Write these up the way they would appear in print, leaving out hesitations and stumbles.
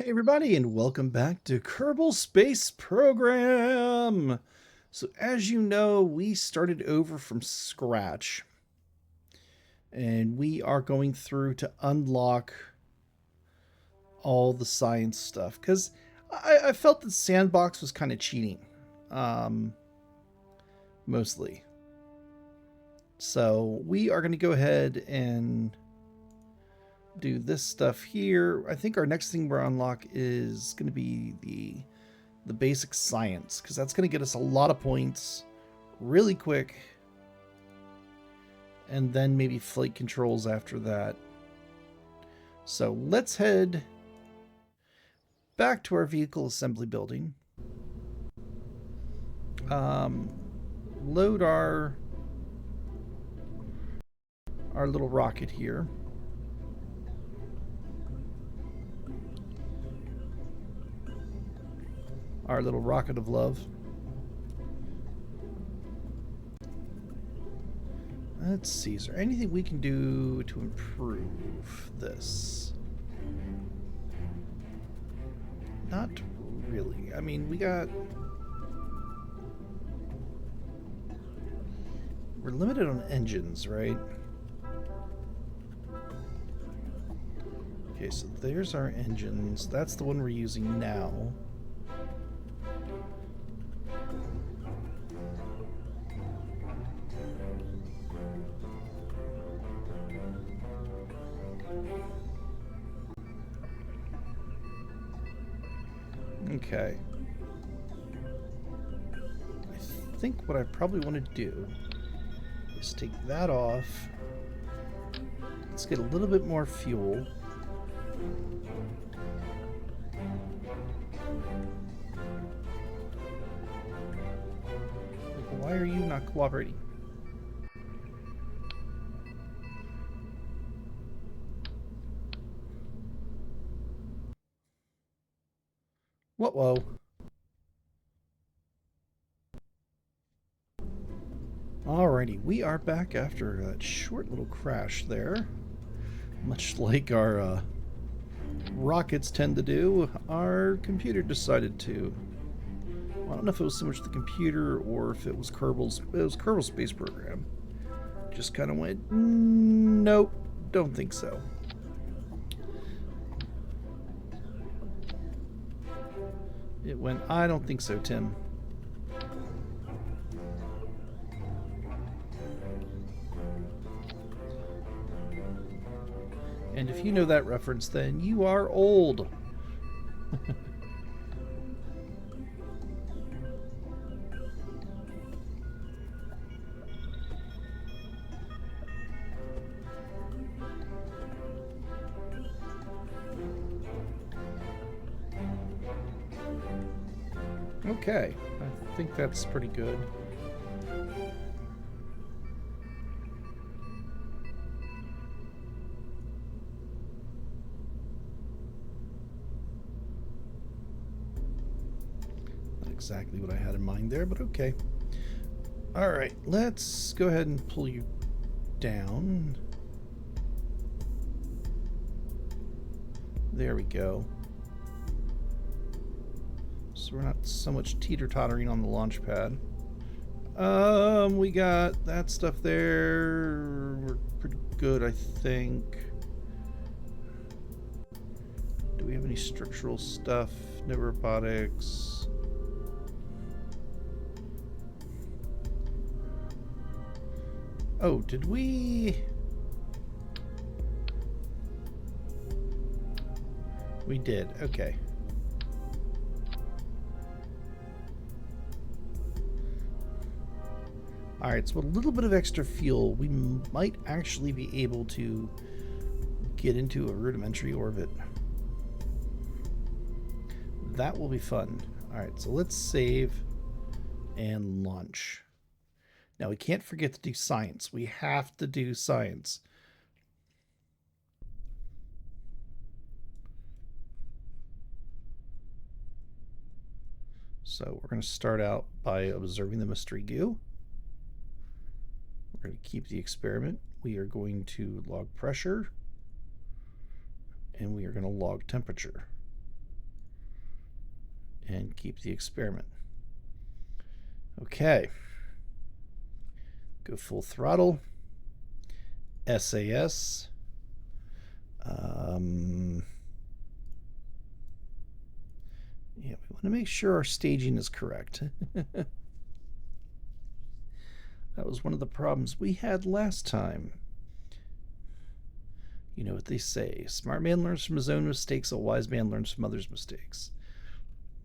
Hey everybody, and welcome back to Kerbal Space Program. So as you know, we started over from scratch, and we are going through to unlock all the science stuff because I felt that Sandbox was kind of cheating, um, mostly. So we are going to go ahead and do this stuff here. I think our next thing we're unlock is going to be the basic science, because that's going to get us a lot of points really quick, and then maybe flight controls after that. So let's head back to our vehicle assembly building, um, load our little rocket here. Our little rocket of love. Let's see, is there anything we can do to improve this? Not really. I mean, we're limited on engines, right? Okay, so there's our engines. That's the one we're using now. Okay. I think what I probably want to do is take that off. Let's get a little bit more fuel. Why are you not cooperating? Whoa. Alrighty, we are back after that short little crash there. Much like our rockets tend to do, our computer decided to. Well, I don't know if it was so much the computer or if it was Kerbal Space Program. Just kind of went, nope, don't think so. It went, I don't think so, Tim. And if you know that reference, then you are old. Okay, I think that's pretty good. Not exactly what I had in mind there, but okay. Alright, let's go ahead and pull you down. There we go. So we're not so much teeter-tottering on the launch pad. We got that stuff there. We're pretty good, I think. Do we have any structural stuff? No robotics. Oh, did we? We did, okay. Alright, so with a little bit of extra fuel, we might actually be able to get into a rudimentary orbit. That will be fun. Alright, so let's save and launch. Now, we can't forget to do science. We have to do science. So we're going to start out by observing the mystery goo. We're going to keep the experiment. We are going to log pressure, and we are going to log temperature. and keep the experiment. Okay. Go full throttle. SAS. Yeah, we want to make sure our staging is correct. That was one of the problems we had last time. You know what they say, a smart man learns from his own mistakes, a wise man learns from others' mistakes.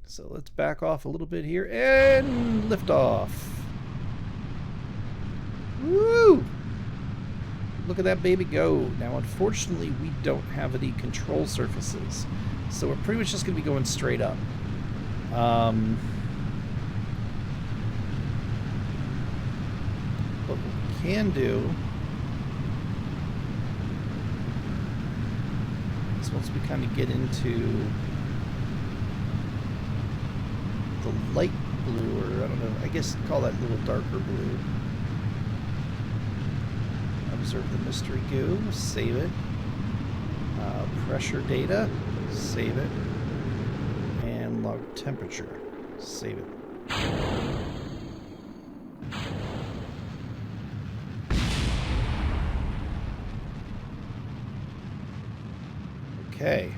So let's back off a little bit here and lift off. Woo! Look at that baby go. Now, unfortunately, we don't have any control surfaces, so we're pretty much just going to be going straight up. What we can do is once we kind of get into the light blue, or I don't know, I guess call that a little darker blue. Observe the mystery goo, save it. Pressure data, save it. And log temperature, save it. Okay.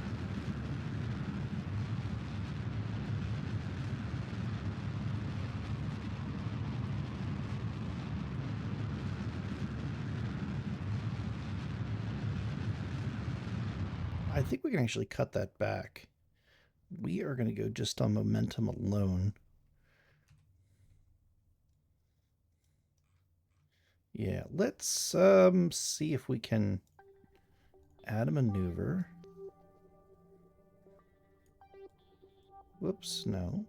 I think we can actually cut that back. We are going to go just on momentum alone. Yeah, let's see if we can add a maneuver. Whoops, no.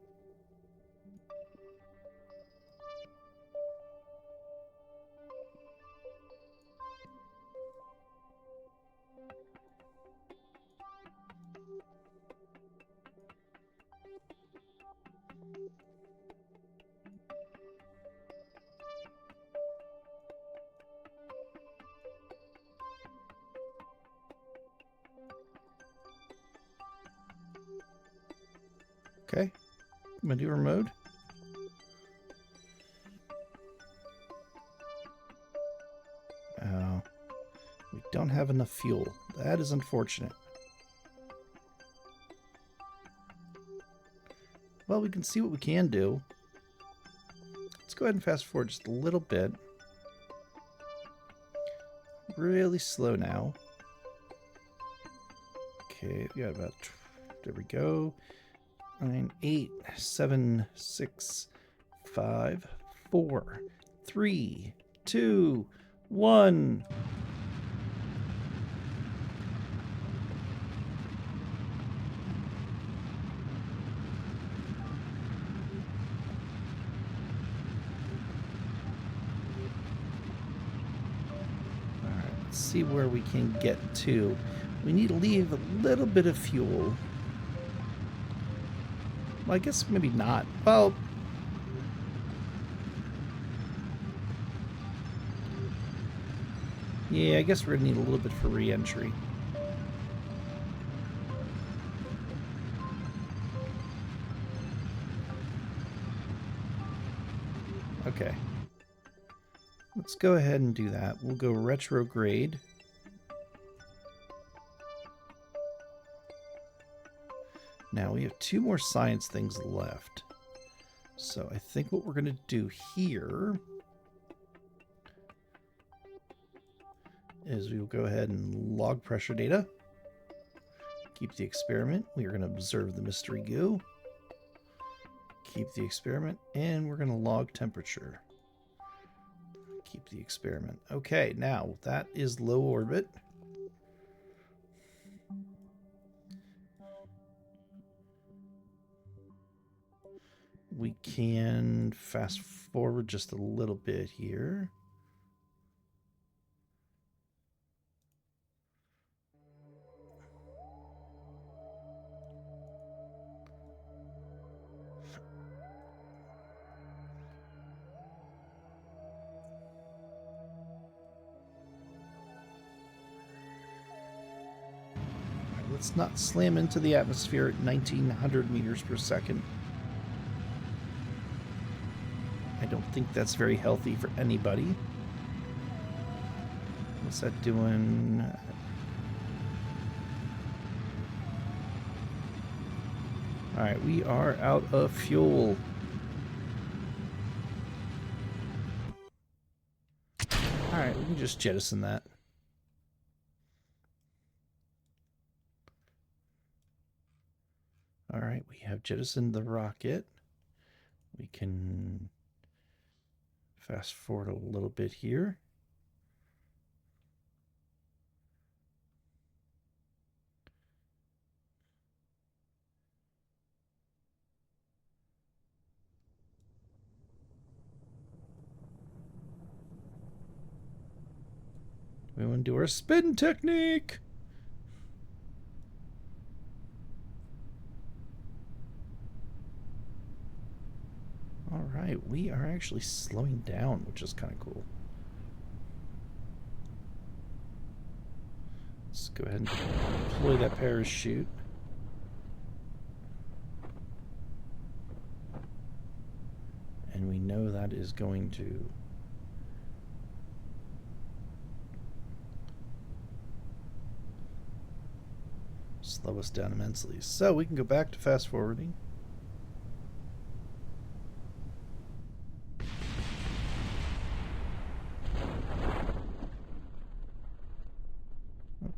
Okay, maneuver mode. We don't have enough fuel. That is unfortunate. Well, we can see what we can do. Let's go ahead and fast forward just a little bit. Really slow now. Okay, we got about... There we go. 9, 8, 7, 6, 5, 4, 3, 2, 1. Alright, let's see where we can get to. We need to leave a little bit of fuel. Well, I guess maybe not. Well, yeah, I guess we're going to need a little bit for re-entry. Okay. Let's go ahead and do that. We'll go retrograde. Now we have 2 more science things left. So I think what we're going to do here is we will go ahead and log pressure data. Keep the experiment. We are going to observe the mystery goo. Keep the experiment. And we're going to log temperature. Keep the experiment. Okay, now that is low orbit. We can fast forward just a little bit here. Let's not slam into the atmosphere at 1900 meters per second. don't think that's very healthy for anybody. What's that doing? Alright, we are out of fuel. Alright, we can just jettison that. Alright, we have jettisoned the rocket. We can fast forward a little bit here. We want to do our spin technique. All right, we are actually slowing down, which is kind of cool. Let's go ahead and deploy that parachute. And we know that is going to slow us down immensely. So we can go back to fast forwarding.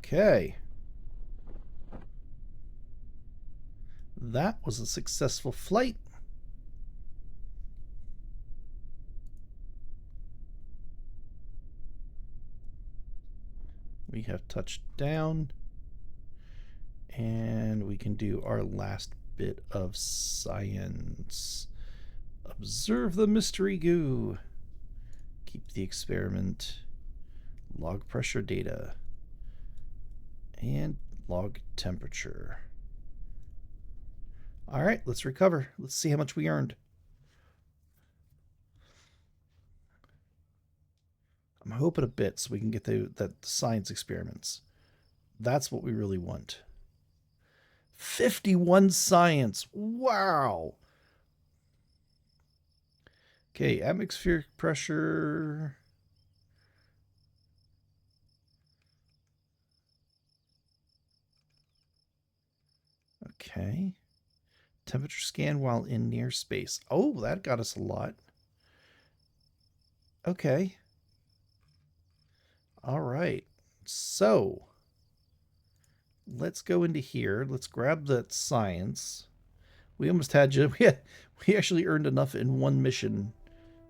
Okay. That was a successful flight. We have touched down. And we can do our last bit of science. Observe the mystery goo. Keep the experiment. Log pressure data. And log temperature. All right, let's recover. Let's see how much we earned. I'm hoping a bit so we can get the science experiments. That's what we really want. 51 science. Wow. Okay, atmospheric pressure. Okay. Temperature scan while in near space. Oh, that got us a lot. Okay. All right. So let's go into here. Let's grab that science. We almost had you. We actually earned enough in one mission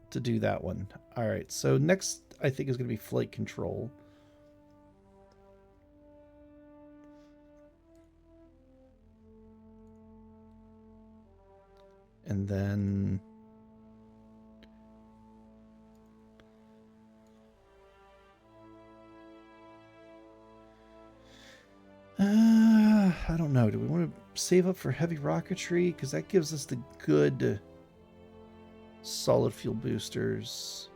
to do that one. All right. So next, I think, is going to be flight control. And then I don't know. Do we want to save up for heavy rocketry? Because that gives us the good solid fuel boosters.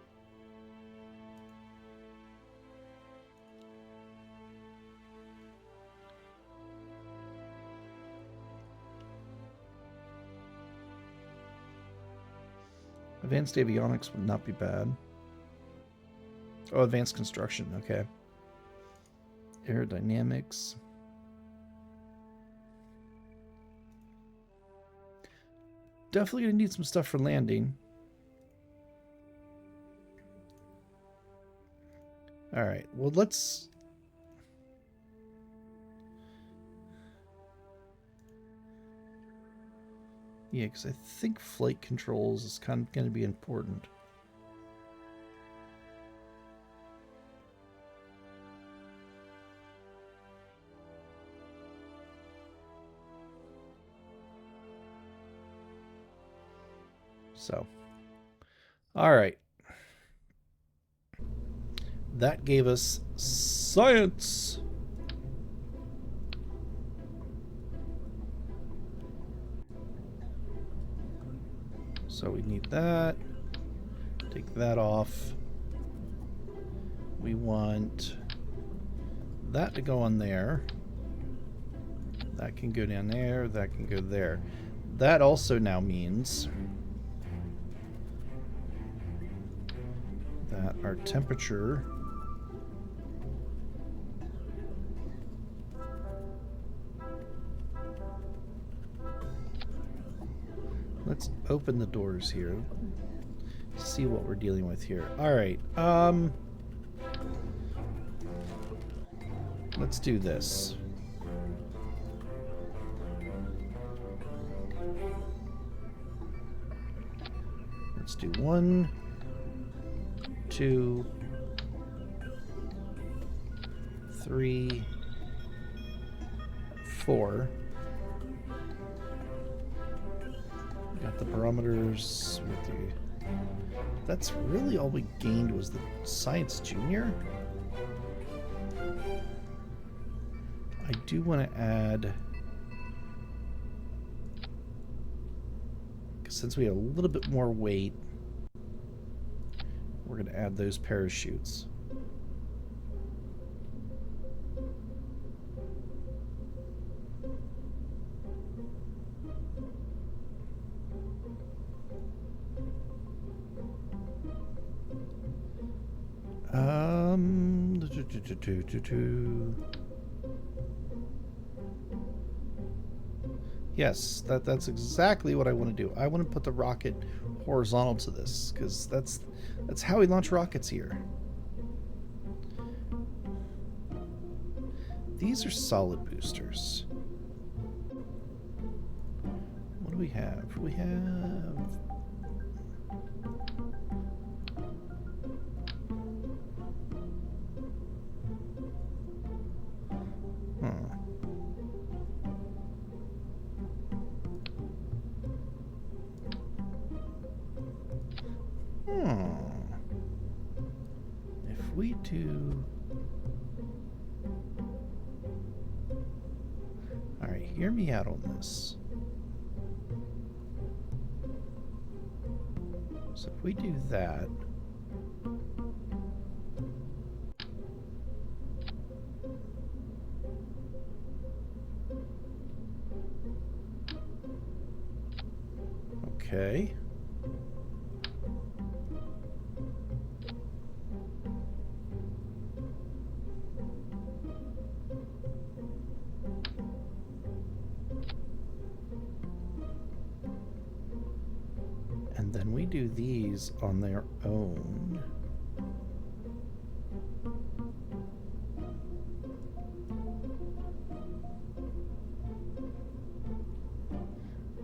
Advanced avionics would not be bad. Oh, advanced construction. Okay. Aerodynamics. Definitely gonna need some stuff for landing. All right. Well, let's. Yeah, because I think flight controls is kind of going to be important. So, all right. That gave us science. So we need that. Take that off. We want that to go on there. That can go down there. That can go there. That also now means that our temperature let's open the doors here. See what we're dealing with here. All right. Let's do this. Let's do 1, 2, 3, 4. Got the barometers with the... That's really all we gained was the Science Junior. I do want to add... Since we have a little bit more weight, we're going to add those parachutes. Yes, that's exactly what I want to do. I want to put the rocket horizontal to this, because that's how we launch rockets here. These are solid boosters. What do we have? We have... If we do... Alright, hear me out on this. So if we do that... Okay. And then we do these on their own. I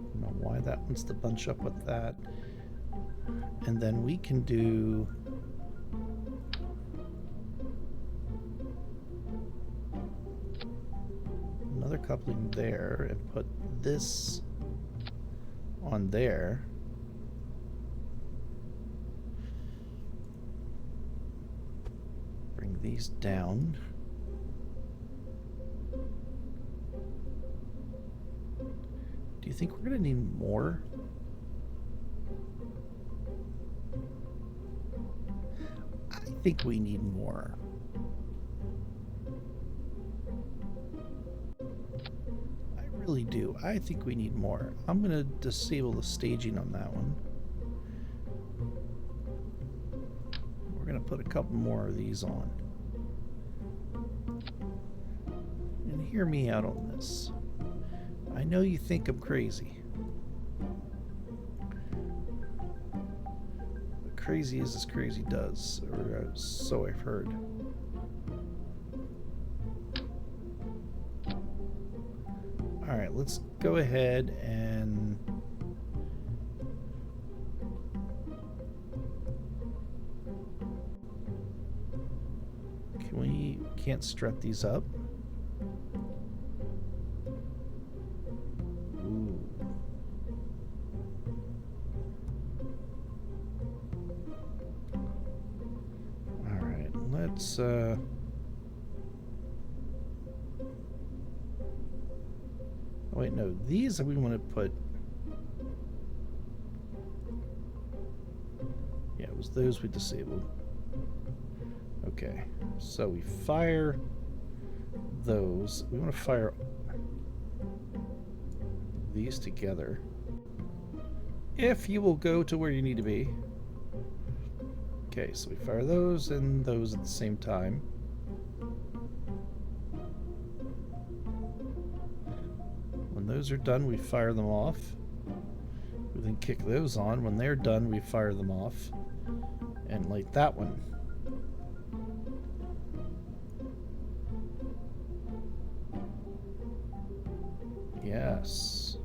don't know why that wants to bunch up with that. And then we can do... another coupling there and put this on there. Bring these down. Do you think we're going to need more? I think we need more. I really do. I think we need more. I'm going to disable the staging on that one. We're going to put a couple more of these on. And hear me out on this. I know you think I'm crazy. But crazy is as crazy does, or so I've heard. Alright, let's go ahead and... Can't strut these up. Ooh. All right, let's oh wait, no, these we want to put... Yeah, it was those we disabled. Okay, so we fire those. We want to fire these together. If you will go to where you need to be. Okay, so we fire those and those at the same time. When those are done, we fire them off. We then kick those on. When they're done, we fire them off. And light that one. Yes.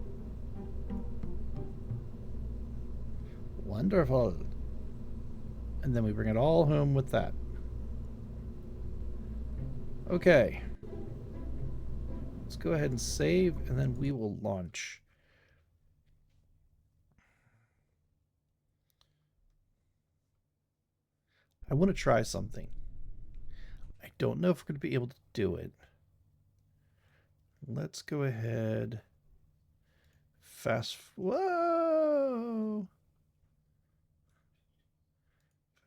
Wonderful. And then we bring it all home with that. Okay. Let's go ahead and save, and then we will launch. I want to try something. I don't know if we're going to be able to do it. Let's go ahead. Whoa!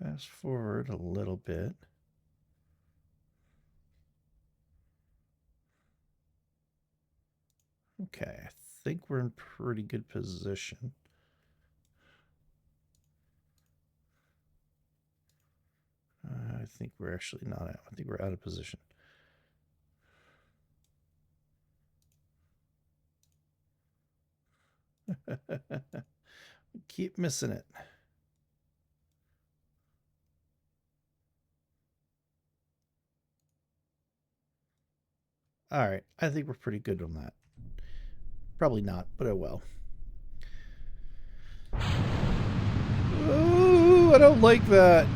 Fast forward a little bit. Okay, I think we're in pretty good position. I think we're actually not out. I think we're out of position. Keep missing it. All right, I think we're pretty good on that. Probably not, but oh well. Ooh, I don't like that.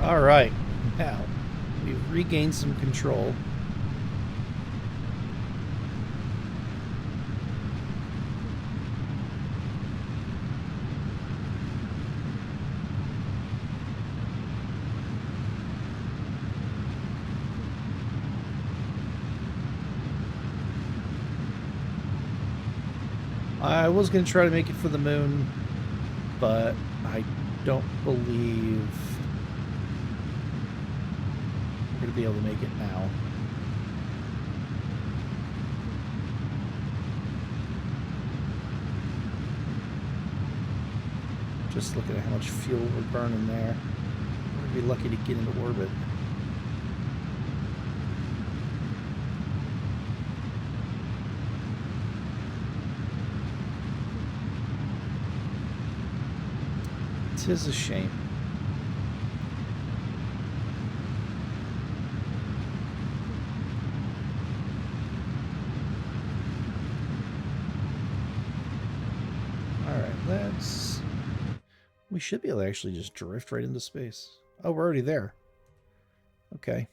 All right, now we've regained some control. I was going to try to make it for the moon, but I don't believe we're going to be able to make it now. Just looking at how much fuel we're burning there. We're going to be lucky to get into orbit. Tis a shame. Alright, let's... We should be able to actually just drift right into space. Oh, we're already there. Okay.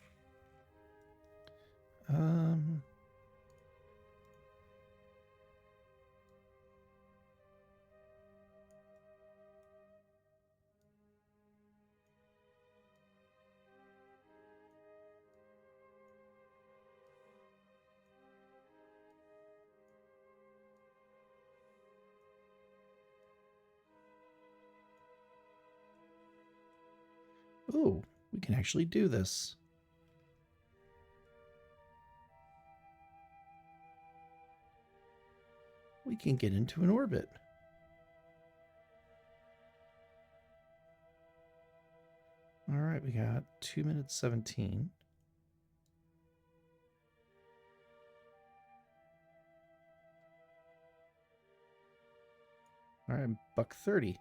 Oh, we can actually do this. We can get into an orbit. All right, we got 2 minutes 17. All right, buck 30.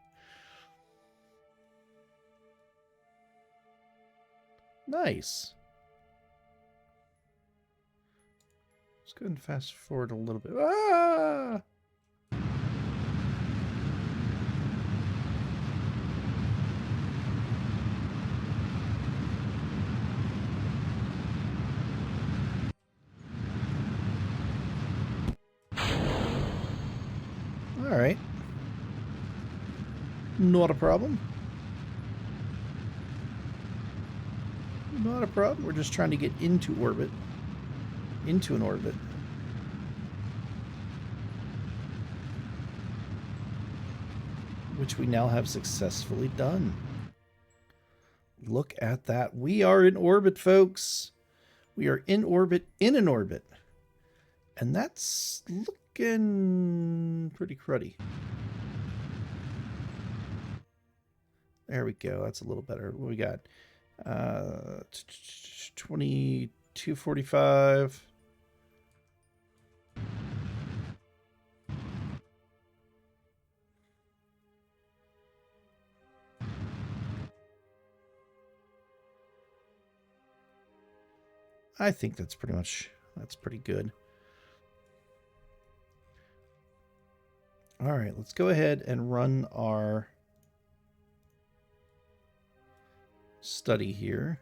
Nice. Let's go ahead and fast forward a little bit. Ah! Not a problem. Not a problem. We're just trying to get into orbit. Into an orbit. Which we now have successfully done. Look at that. We are in orbit, folks. We are in orbit, in an orbit. And that's looking pretty cruddy. There we go. That's a little better. What we got? 2245. I think that's pretty good. All right, let's go ahead and run our study here.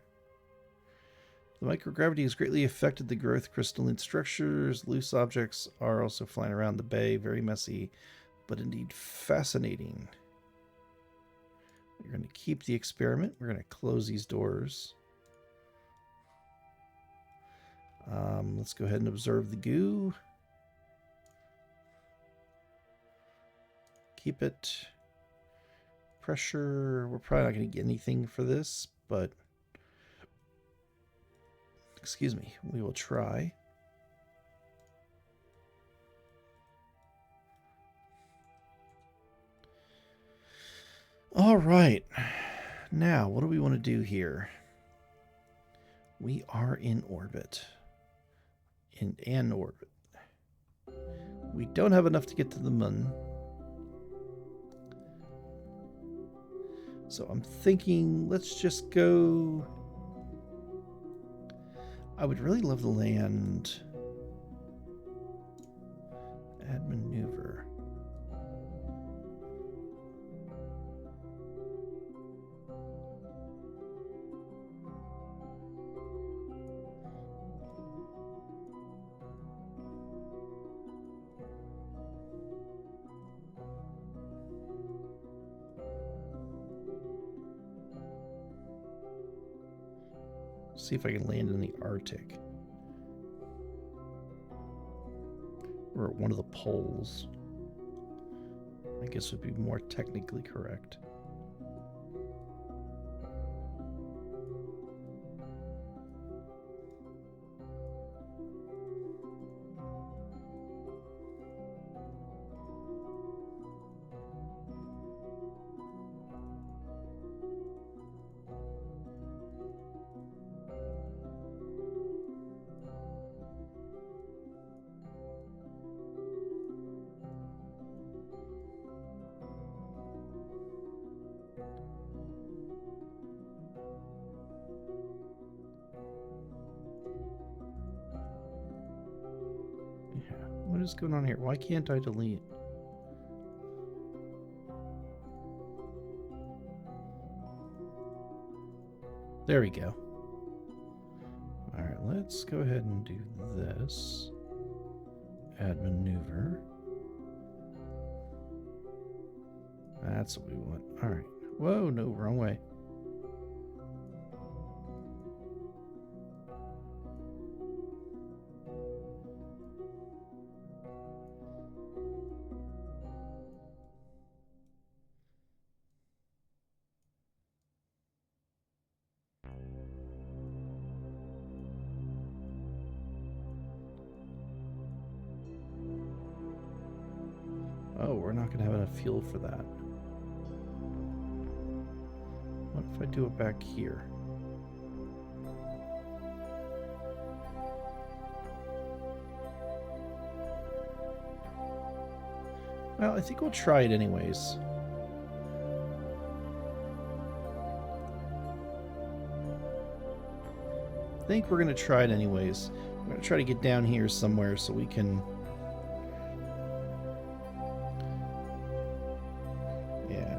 The microgravity has greatly affected the growth of crystalline structures. Loose objects are also flying around the bay. Very messy, but indeed fascinating. We're going to keep the experiment. We're going to close these doors. Let's go ahead and observe the goo. Keep it. Pressure. We're probably not going to get anything for this, but excuse me, we will try. All right. Now, what do we want to do here? We are in orbit. In an orbit. We don't have enough to get to the moon. So I'm thinking, let's just go. I would really love to land. Add maneuver. See if I can land in the Arctic. Or at one of the poles. I guess would be more technically correct. What is going on here? Why can't I delete? There we go. Alright, let's go ahead and do this. Add maneuver. That's what we want. Alright. Whoa, no, wrong way. Oh, we're not going to have enough fuel for that. What if I do it back here? Well, I think we'll try it anyways. I think we're going to try it anyways. We're going to try to get down here somewhere so we can... Yeah.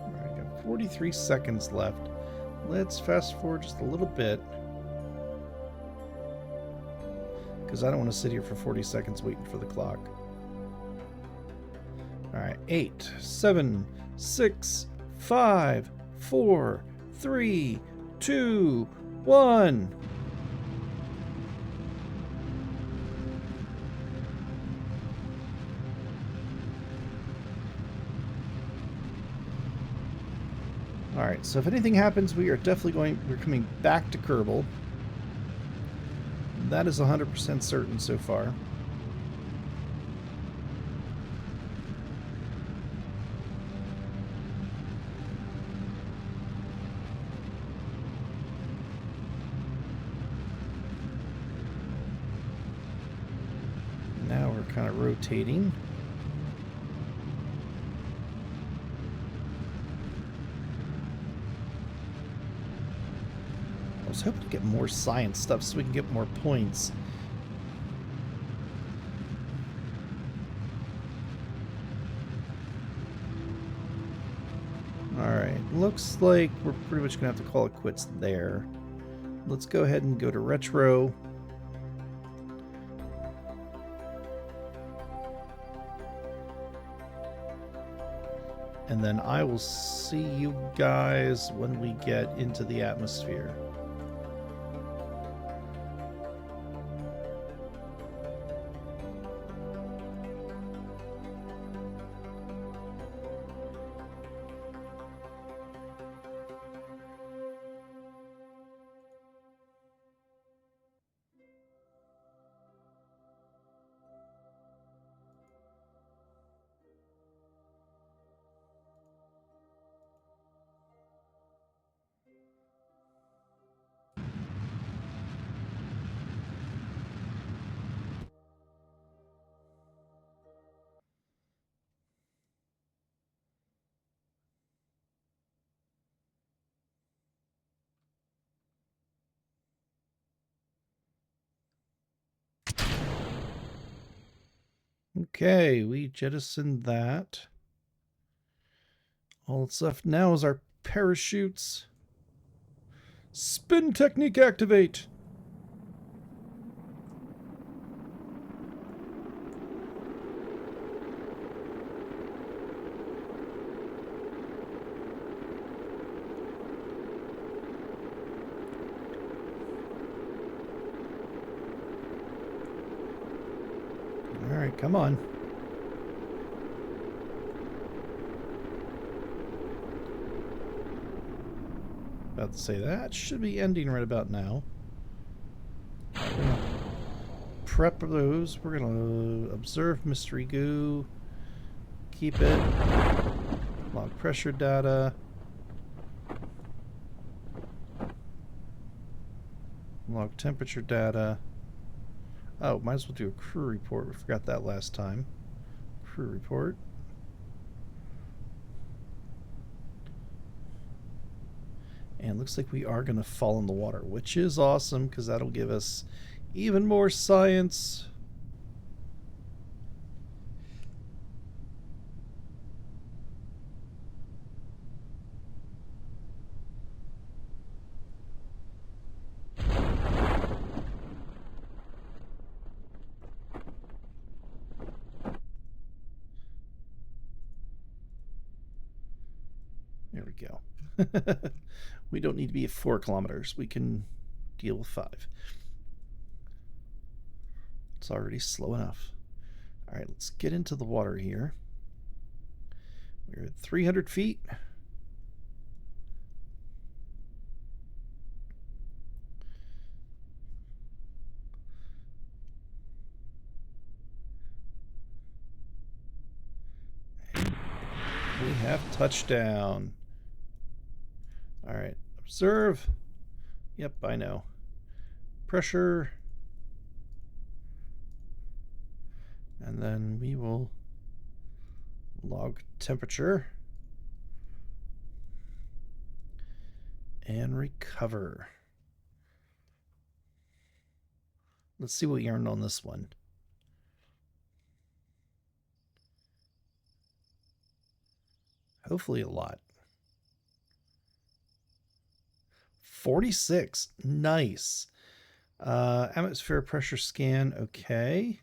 Alright, got 43 seconds left. Let's fast forward just a little bit. Because I don't want to sit here for 40 seconds waiting for the clock. right, 8, 7, 6, 5, 4, 3, 2, 1. All right, so if anything happens, we're coming back to Kerbal. That is 100% certain so far. Now we're kind of rotating. I was hoping to get more science stuff so we can get more points. Alright, looks like we're pretty much going to have to call it quits there. Let's go ahead and go to retro. And then I will see you guys when we get into the atmosphere. Okay, we jettisoned that. All that's left now is our parachutes. Spin technique activate! Alright, come on. About to say that should be ending right about now. We're gonna prep those. We're gonna observe mystery goo. Keep it. Log pressure data. Log temperature data. Oh, might as well do a crew report. We forgot that last time. Crew report. And looks like we are going to fall in the water, which is awesome because that'll give us even more science. There we go. We don't need to be at 4 kilometers. We can deal with 5. It's already slow enough. All right, let's get into the water here. We're at 300 feet. We have touchdown. All right, observe. Yep, I know. Pressure. And then we will log temperature and recover. Let's see what we earned on this one. Hopefully a lot. 46. Nice. Atmosphere pressure scan. Okay.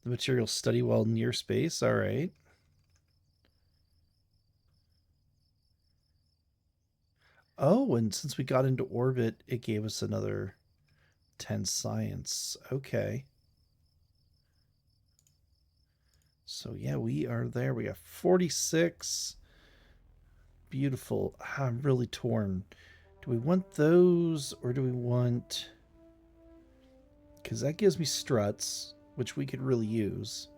The materials study while near space. All right. Oh, and since we got into orbit, it gave us another 10 science. Okay. So yeah, we are there. We got 46. Beautiful. I'm really torn. Do we want those or do we want... Because that gives me struts, which we could really use.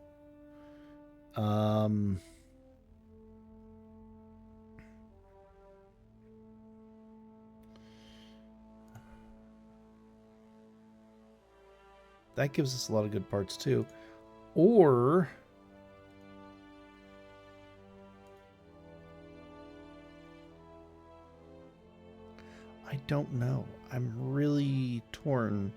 That gives us a lot of good parts too. Or... I don't know. I'm really torn.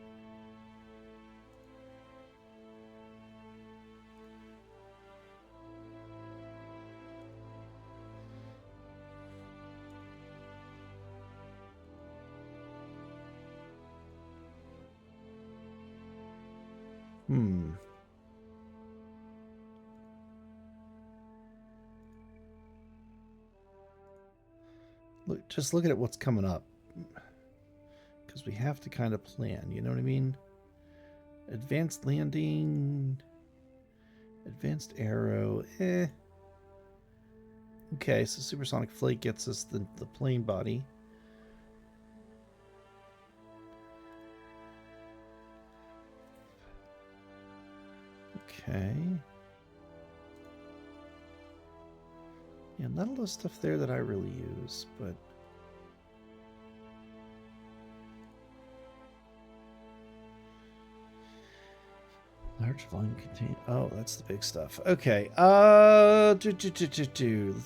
Look, just look at what's coming up. Because we have to kind of plan, you know what I mean? Advanced landing, advanced arrow, Okay, so supersonic flight gets us the plane body. Okay. Yeah, not a lot of stuff there that I really use, but... Large volume contain. Oh, that's the big stuff. Okay. Let's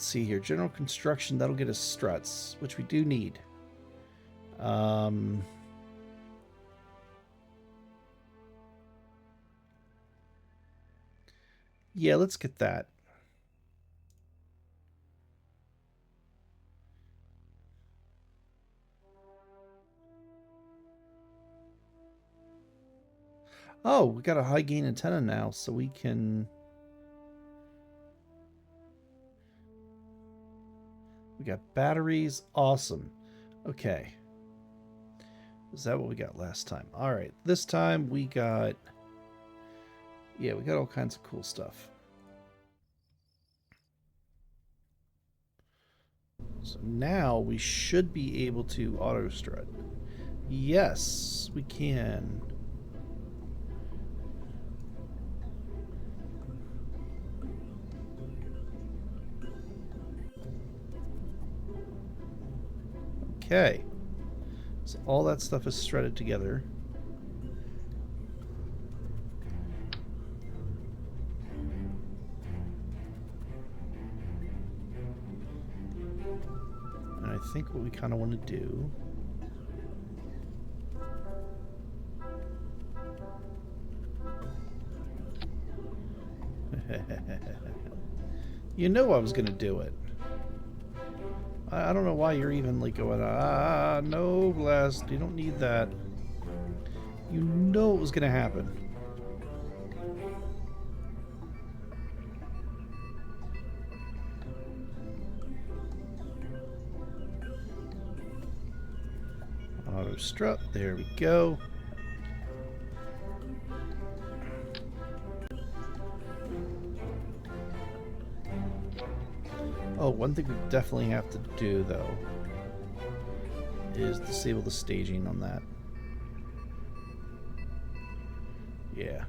see here. General construction, that'll get us struts, which we do need. Yeah, let's get that. Oh, we got a high gain antenna now, so we can... We got batteries. Awesome. Okay. Is that what we got last time? All right. This time we got... Yeah, we got all kinds of cool stuff. So now we should be able to auto strut. Yes, we can. Okay. So all that stuff is strutted together. And I think what we kind of want to do... You know I was going to do it. I don't know why you're even like going, no, Blast, you don't need that. You know it was going to happen. Auto strut, there we go. Oh, one thing we definitely have to do, though, is disable the staging on that. Yeah.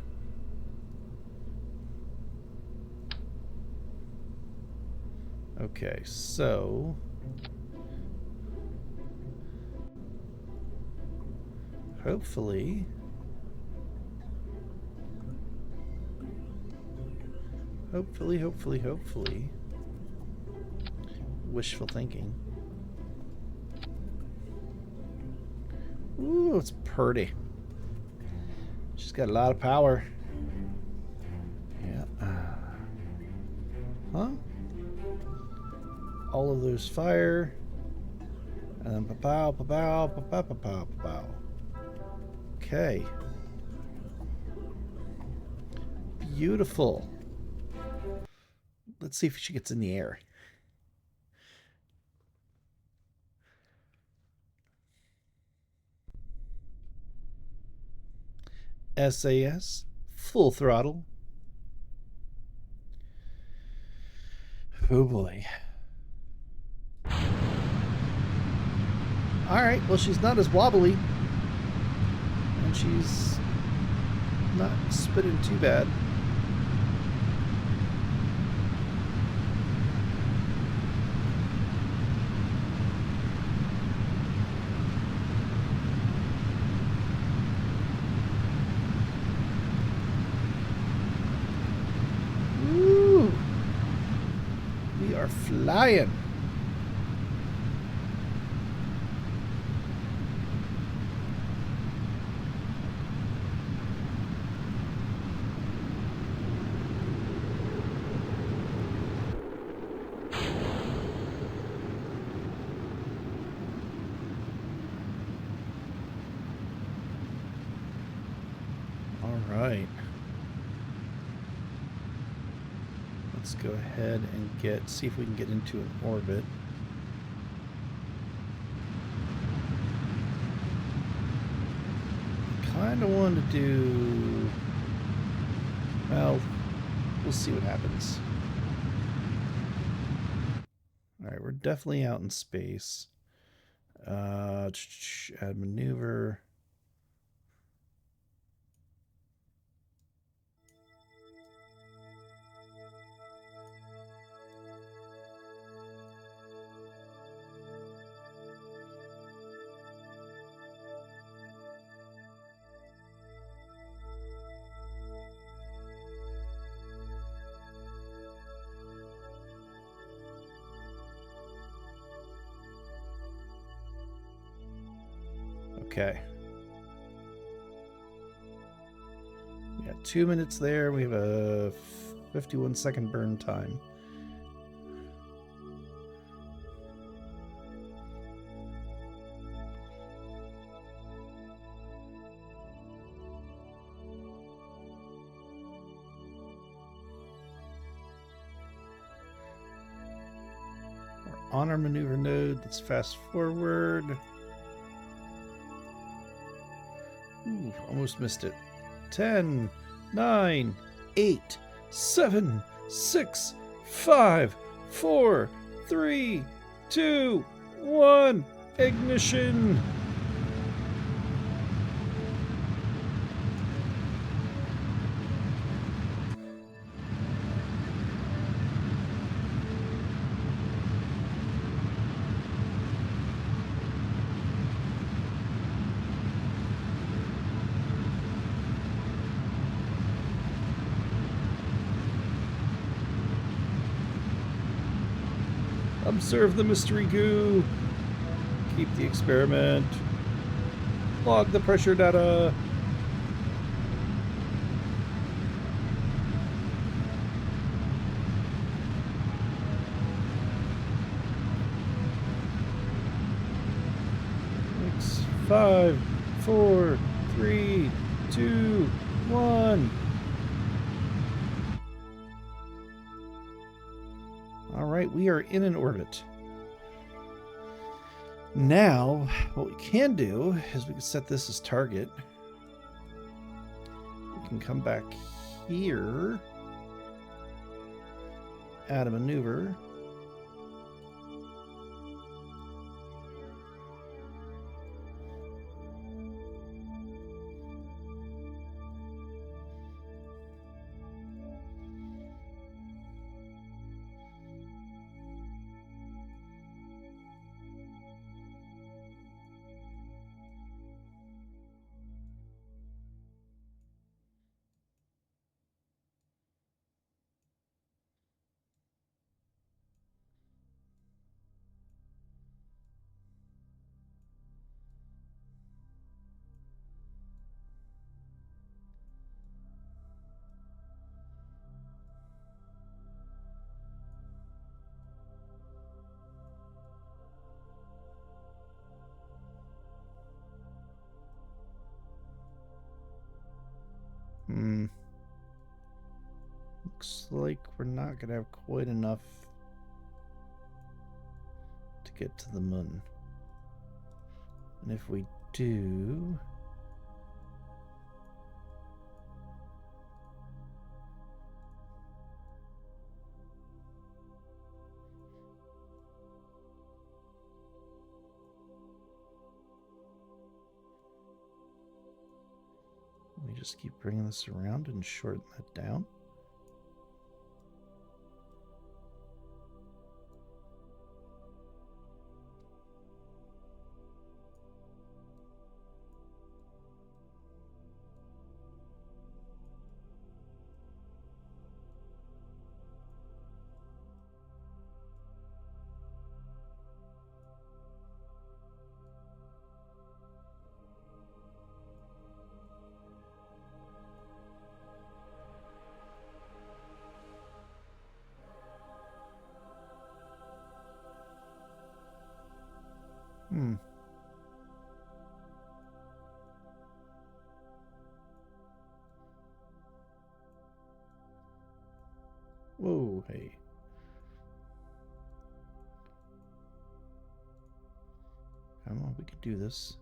Okay, so... Hopefully... Hopefully... Wishful thinking. Ooh, it's pretty. She's got a lot of power. Yeah. Huh? All of those fire. And then pa-pow, pa-pow, pa-pow, pa-pow, pa-pow. Okay. Beautiful. Let's see if she gets in the air. SAS, full throttle. Oh boy. Alright, well, she's not as wobbly. And she's not spinning too bad. Woo! We are flying. All right. Let's go ahead and see if we can get into an orbit. Kind of want to do... Well, we'll see what happens. Alright, we're definitely out in space. Add maneuver. Okay. We got 2 minutes there. We have a 51-second burn time. We're on our maneuver node. Let's fast forward. Ooh, almost missed it. 10, 9, 8, 7, 6, 5, 4, 3, 2, 1. Ignition. Observe the mystery goo. Keep the experiment. Log the pressure data. Six, 5, 4, 3, 2, 1. Alright, we are in an orbit. Now, what we can do is we can set this as target. We can come back here. Add a maneuver. looks like we're not going to have quite enough to get to the moon. And if we do... we just keep bringing this around and shorten that down. Whoa, hey. Come on, we can do this.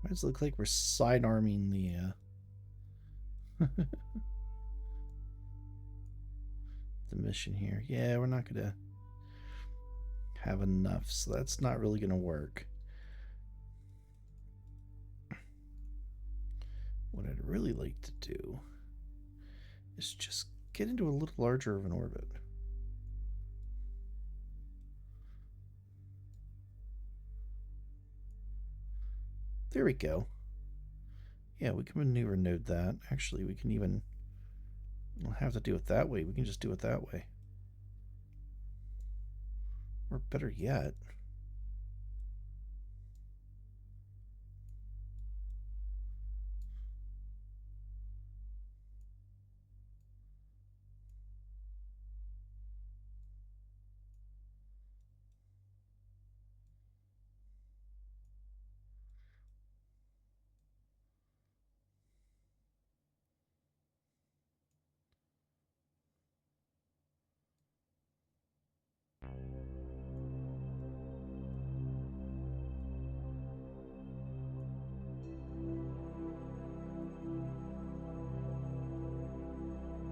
Why does it look like we're sidearming the the mission here? Yeah, we're not gonna have enough, so that's not really gonna work. What I'd really like to do is just get into a little larger of an orbit. There we go. Yeah, we can maneuver node that. Actually, we can even... we don't have to do it that way. We can just do it that way. Or better yet...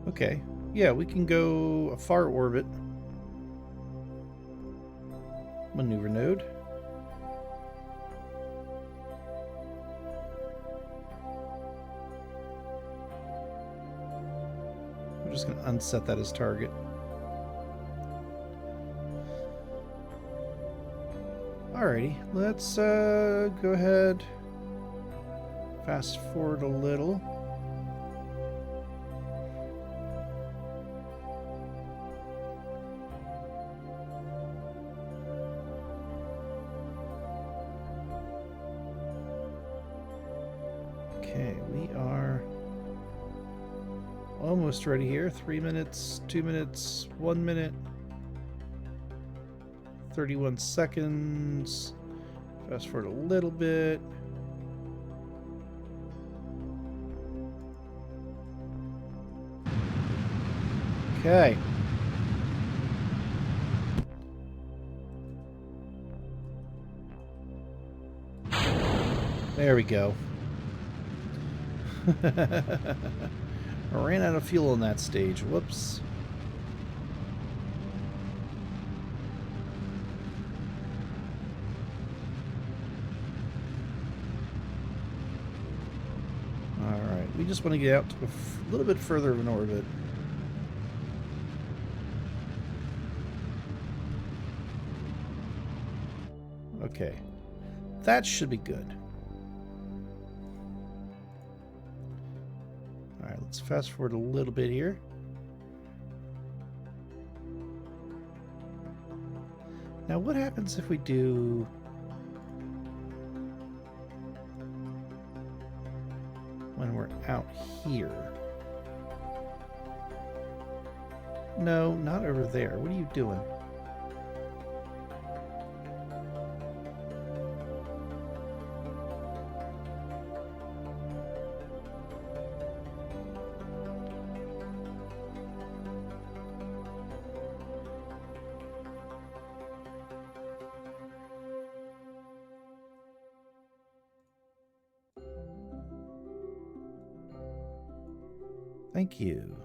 okay. Yeah, we can go a far orbit. Maneuver node. We're just going to unset that as target. Alrighty, let's go ahead, fast forward a little. Okay, we are almost ready here. 3 minutes, 2 minutes, 1 minute. 31 seconds. Fast forward a little bit. Okay. There we go. I ran out of fuel in that stage. Whoops. We just want to get out to a little bit further of an orbit. Okay. That should be good. Alright, let's fast forward a little bit here. Now, what happens if we do... when we're out here? No, not over there. What are you doing? Thank you.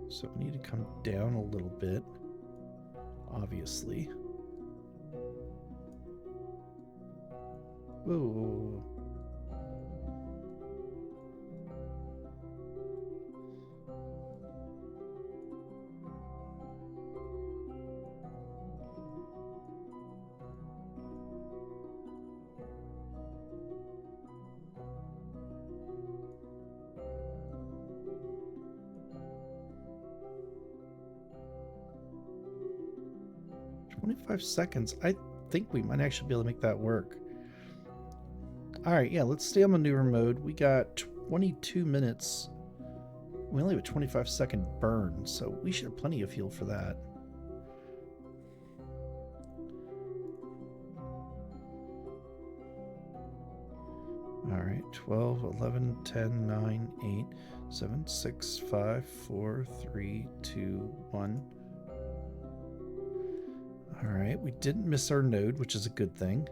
So we need to come down a little bit, obviously. Whoa. 25 seconds. I think we might actually be able to make that work. All right, yeah, let's stay on maneuver mode. We got 22 minutes. We only have a 25-second burn, so we should have plenty of fuel for that. All right, 12, 11, 10, 9, 8, 7, 6, 5, 4, 3, 2, 1. All right, we didn't miss our node, which is a good thing.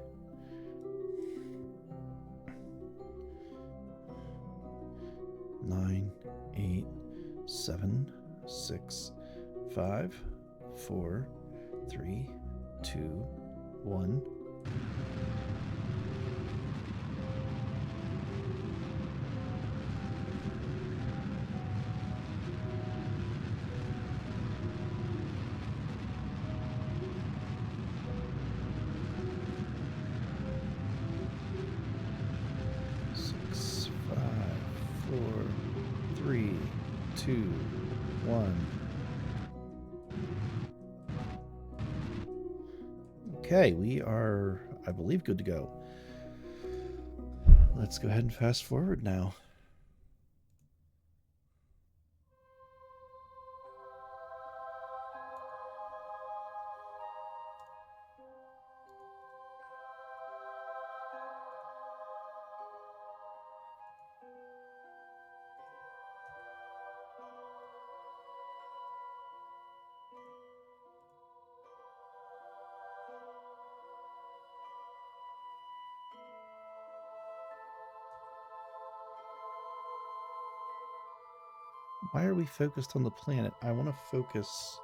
Nine, 8, 7, 6, 5, 4, 3, 2, 1. Okay, we are, I believe, good to go. Let's go ahead and fast forward now. Why are we focused on the planet? I want to focus...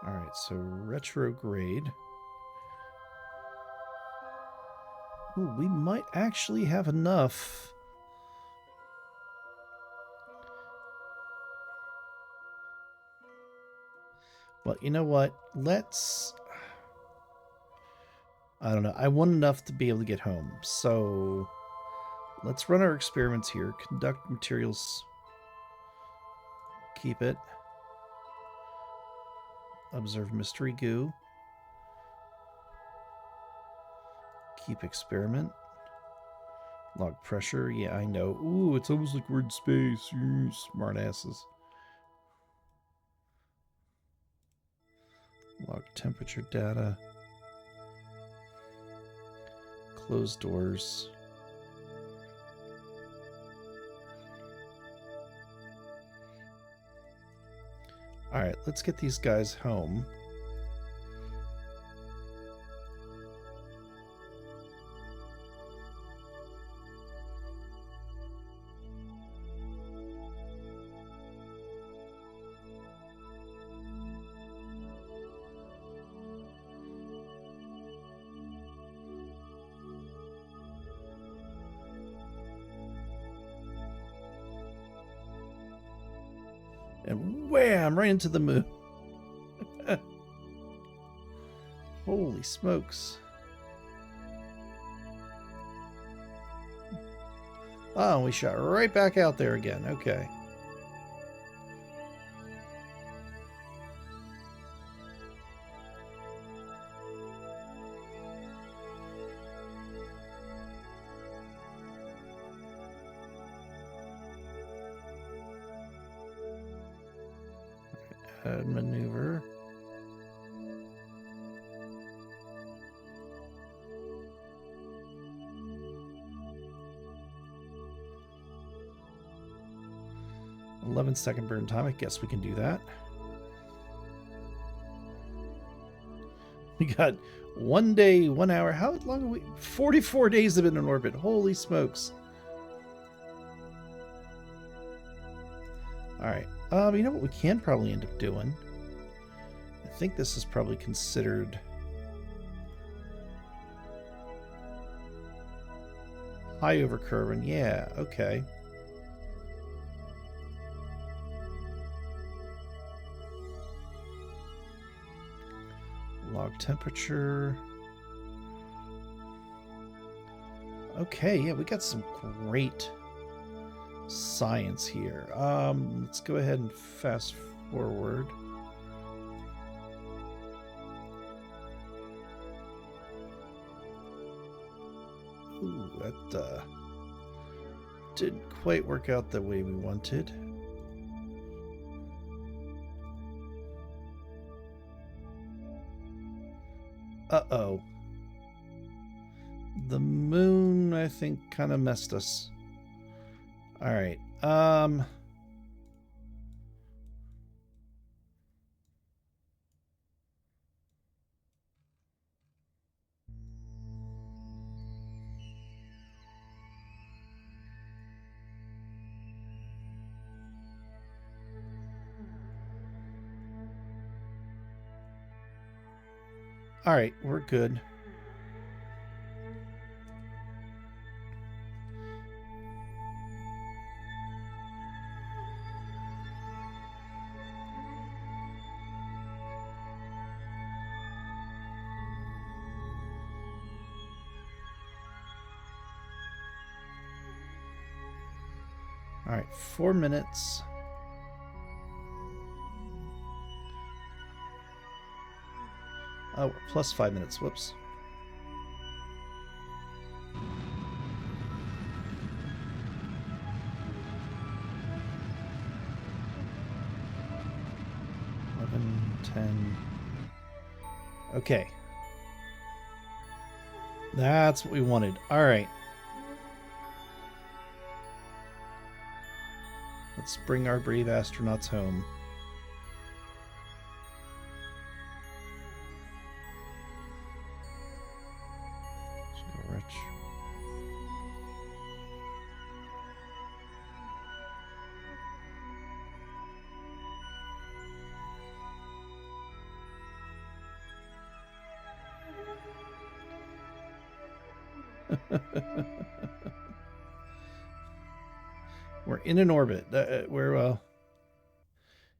All right, so retrograde. Ooh, we might actually have enough. Well, you know what? Let's... I don't know. I want enough to be able to get home. So let's run our experiments here. Conduct materials. Keep it. Observe mystery goo. Keep experiment. Log pressure. Yeah, I know. Ooh, it's almost like we're in space. Smart asses. Log temperature data. Close doors. All right, let's get these guys home. And wham! Right into the moon. Holy smokes. Oh, we shot right back out there again. Okay. Maneuver. "11-second burn time." I guess we can do that. We got 1 day, 1 hour. How long have we? 44 days have been in orbit. Holy smokes. All right. You know what we can probably end up doing? I think this is probably considered high over Kerbal. Yeah, okay. Log temperature. Okay, yeah, we got some great science here. Let's go ahead and fast forward. Ooh, that didn't quite work out the way we wanted. Uh-oh. The moon, I think, kind of messed us. All right. All right, we're good. All right, 4 minutes. Oh, plus 5 minutes. Whoops. Okay. That's what we wanted. All right. Let's bring our brave astronauts home. So rich. We're in an orbit. We're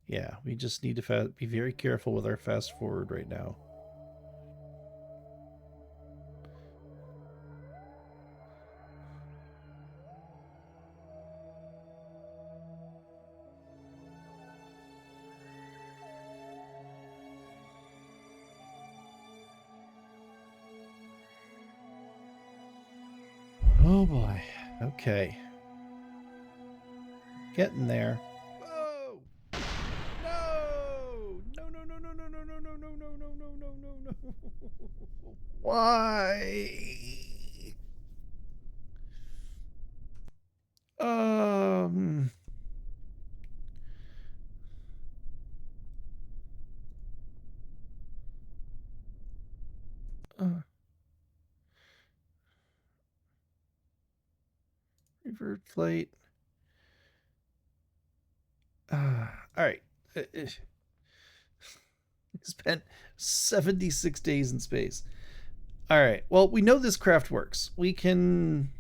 yeah, we just need to be very careful with our fast forward right now. Oh boy. Okay. Getting there. Whoa! No! No, no, no, no, no, no, no, no, no, no, no, no, no, no, no. Why? Revert flight. All right. It spent 76 days in space. All right. Well, we know this craft works. We can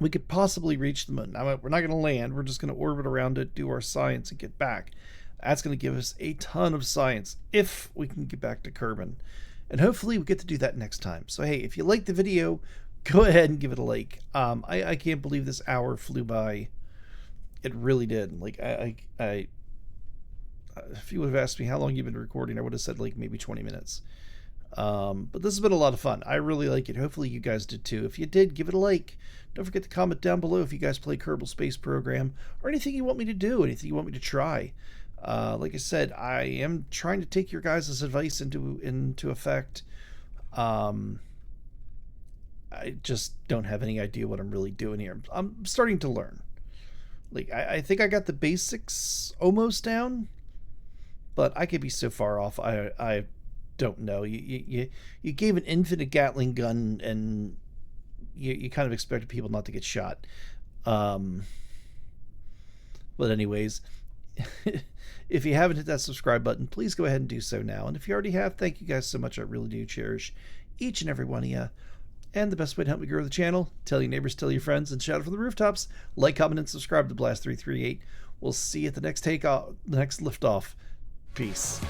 we could possibly reach the moon. Now, we're not going to land. We're just going to orbit around it, do our science, and get back. That's going to give us a ton of science if we can get back to Kerbin. And hopefully we get to do that next time. So, hey, if you liked the video, go ahead and give it a like. I can't believe this hour flew by. It really did. Like, if you would have asked me how long you've been recording, I would have said like maybe 20 minutes. But this has been a lot of fun. I really like it. Hopefully you guys did too. If you did, give it a like. Don't forget to comment down below if you guys play Kerbal Space Program or anything you want me to do, anything you want me to try. Like I said, I am trying to take your guys' advice into effect. I just don't have any idea what I'm really doing here. I'm starting to learn. Like, I think I got the basics almost down, but I could be so far off. I don't know. You gave an infinite Gatling gun, and you kind of expected people not to get shot. But anyways, if you haven't hit that subscribe button, please go ahead and do so now. And if you already have, thank you guys so much. I really do cherish each and every one of you. And the best way to help me grow the channel, tell your neighbors, tell your friends, and shout it from the rooftops. Like, comment, and subscribe to Blast338. We'll see you at the next takeoff, the next liftoff. Peace.